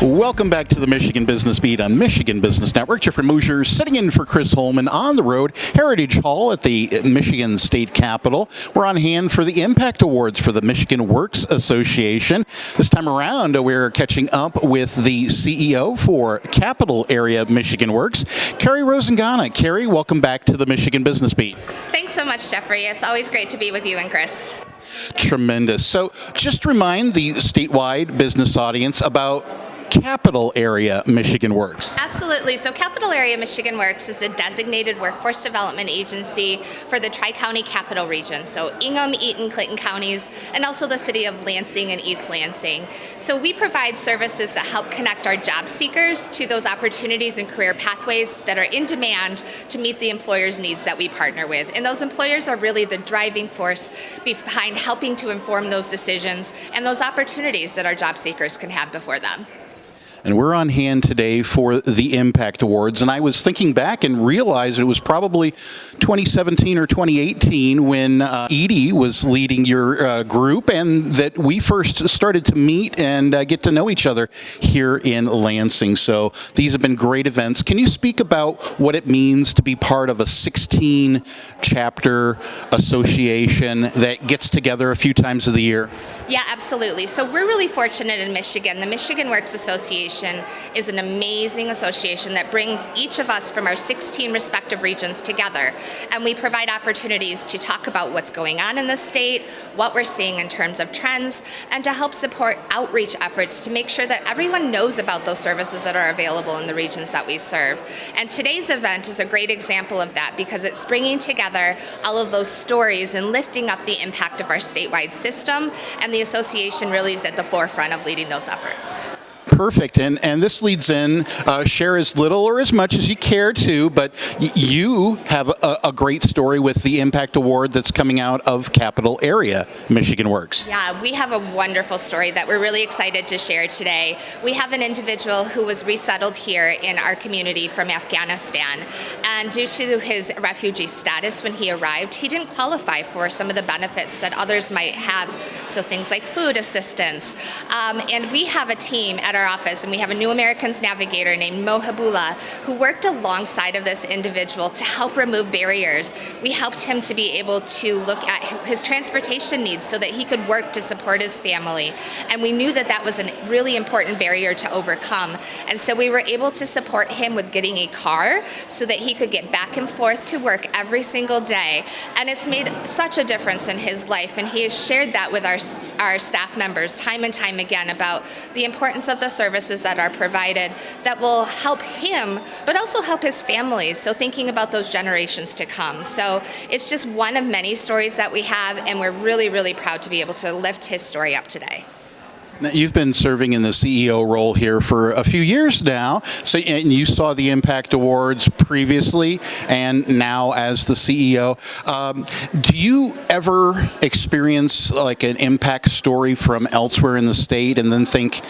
Welcome back to the Michigan Business Beat on Michigan Business Network. Jeffrey Mosher sitting in for Chris Holman on the road, Heritage Hall at the Michigan State Capitol. We're on hand for the Impact Awards for the Michigan Works Association. This time around, we're catching up with the CEO for Capital Area Michigan Works, Carrie Rosingana. Carrie, welcome back to the Michigan Business Beat. Thanks so much, Jeffrey. It's always great to be with you and Chris. Tremendous. So just remind the statewide business audience about Capital Area Michigan Works. Absolutely. So Capital Area Michigan Works is a designated workforce development agency for the Tri-County Capital Region. So Ingham, Eaton, Clinton counties, and also the city of Lansing and East Lansing. So we provide services that help connect our job seekers to those opportunities and career pathways that are in demand to meet the employers' needs that we partner with. And those employers are really the driving force behind helping to inform those decisions and those opportunities that our job seekers can have before them. And we're on hand today for the Impact Awards. And I was thinking back and realized it was probably 2017 or 2018 when Edie was leading your group, and that we first started to meet and get to know each other here in Lansing. So these have been great events. Can you speak about what it means to be part of a 16-chapter association that gets together a few times of the year? Yeah, absolutely. So we're really fortunate in Michigan. The Michigan Works Association is an amazing association that brings each of us from our 16 respective regions together, and we provide opportunities to talk about what's going on in the state, what we're seeing in terms of trends, and to help support outreach efforts to make sure that everyone knows about those services that are available in the regions that we serve. And today's event is a great example of that because it's bringing together all of those stories and lifting up the impact of our statewide system, and the association really is at the forefront of leading those efforts. Perfect. And this leads in, share as little or as much as you care to, but you have a great story with the Impact Award that's coming out of Capital Area Michigan Works. Yeah, we have a wonderful story that we're really excited to share today. We have an individual who was resettled here in our community from Afghanistan, and due to his refugee status when he arrived, he didn't qualify for some of the benefits that others might have, so things like food assistance. And we have a team at our office, and we have a New Americans navigator named Mohabula who worked alongside of this individual to help remove barriers. We helped him to be able to look at his transportation needs so that he could work to support his family, and we knew that that was a really important barrier to overcome, and so we were able to support him with getting a car so that he could get back and forth to work every single day, and it's made such a difference in his life, and he has shared that with our staff members time and time again about the importance of the services that are provided that will help him, but also help his family. So thinking about those generations to come. So it's just one of many stories that we have, and we're really, really proud to be able to lift his story up today. Now, you've been serving in the CEO role here for a few years now, so and you saw the Impact Awards previously and now as the CEO. Do you ever experience like an impact story from elsewhere in the state and then think,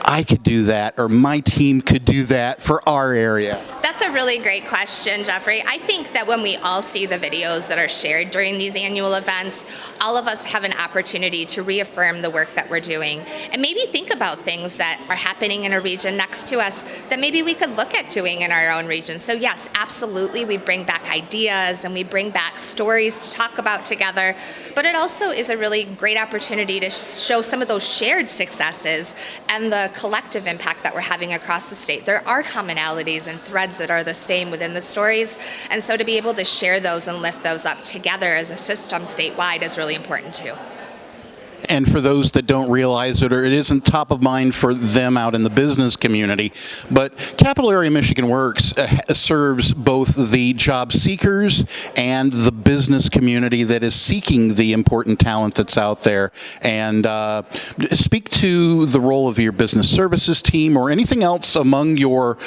I could do that, or my team could do that for our area? That's a really great question, Jeffrey. I think that when we all see the videos that are shared during these annual events, all of us have an opportunity to reaffirm the work that we're doing and maybe think about things that are happening in a region next to us that maybe we could look at doing in our own region. So yes, absolutely, we bring back ideas and we bring back stories to talk about together, but it also is a really great opportunity to show some of those shared successes and the collective impact that we're having across the state. There are commonalities and threads that are the same within the stories, and so to be able to share those and lift those up together as a system statewide is really important too. And for those that don't realize it, or it isn't top of mind for them out in the business community, but Capital Area Michigan Works serves both the job seekers and the business community that is seeking the important talent that's out there. And speak to the role of your business services team or anything else among your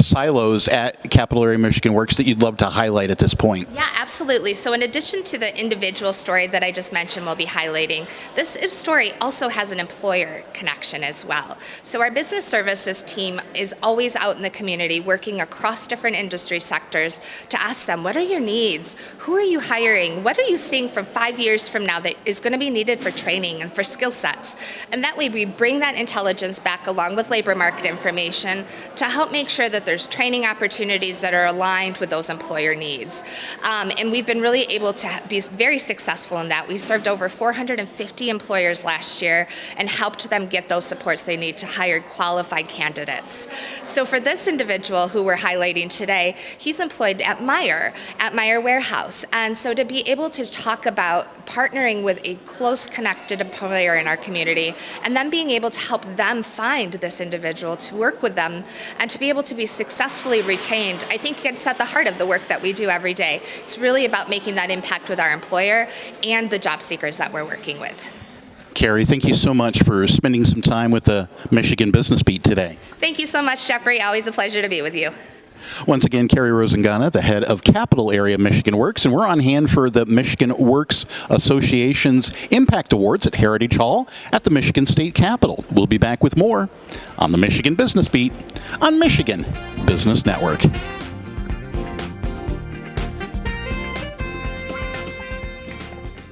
silos at Capital Area Michigan Works that you'd love to highlight at this point. Yeah, absolutely. So in addition to the individual story that I just mentioned we'll be highlighting, this story also has an employer connection as well. So our business services team is always out in the community working across different industry sectors to ask them, what are your needs? Who are you hiring? What are you seeing from 5 years from now that is going to be needed for training and for skill sets? And that way we bring that intelligence back along with labor market information to help make sure that there's training opportunities that are aligned with those employer needs. And we've been really able to be very successful in that. We served over 450 employers last year and helped them get those supports they need to hire qualified candidates. So for this individual who we're highlighting today, he's employed at Meijer Warehouse. And so to be able to talk about partnering with a close connected employer in our community and then being able to help them find this individual to work with them and to be able to be successfully retained, I think it's at the heart of the work that we do every day. It's really about making that impact with our employer and the job seekers that we're working with. Carrie, thank you so much for spending some time with the Michigan Business Beat today. Thank you so much, Jeffrey. Always a pleasure to be with you. Once again, Carrie Rosingana, the head of Capital Area Michigan Works, and we're on hand for the Michigan Works Association's Impact Awards at Heritage Hall at the Michigan State Capitol. We'll be back with more on the Michigan Business Beat on Michigan Business Network.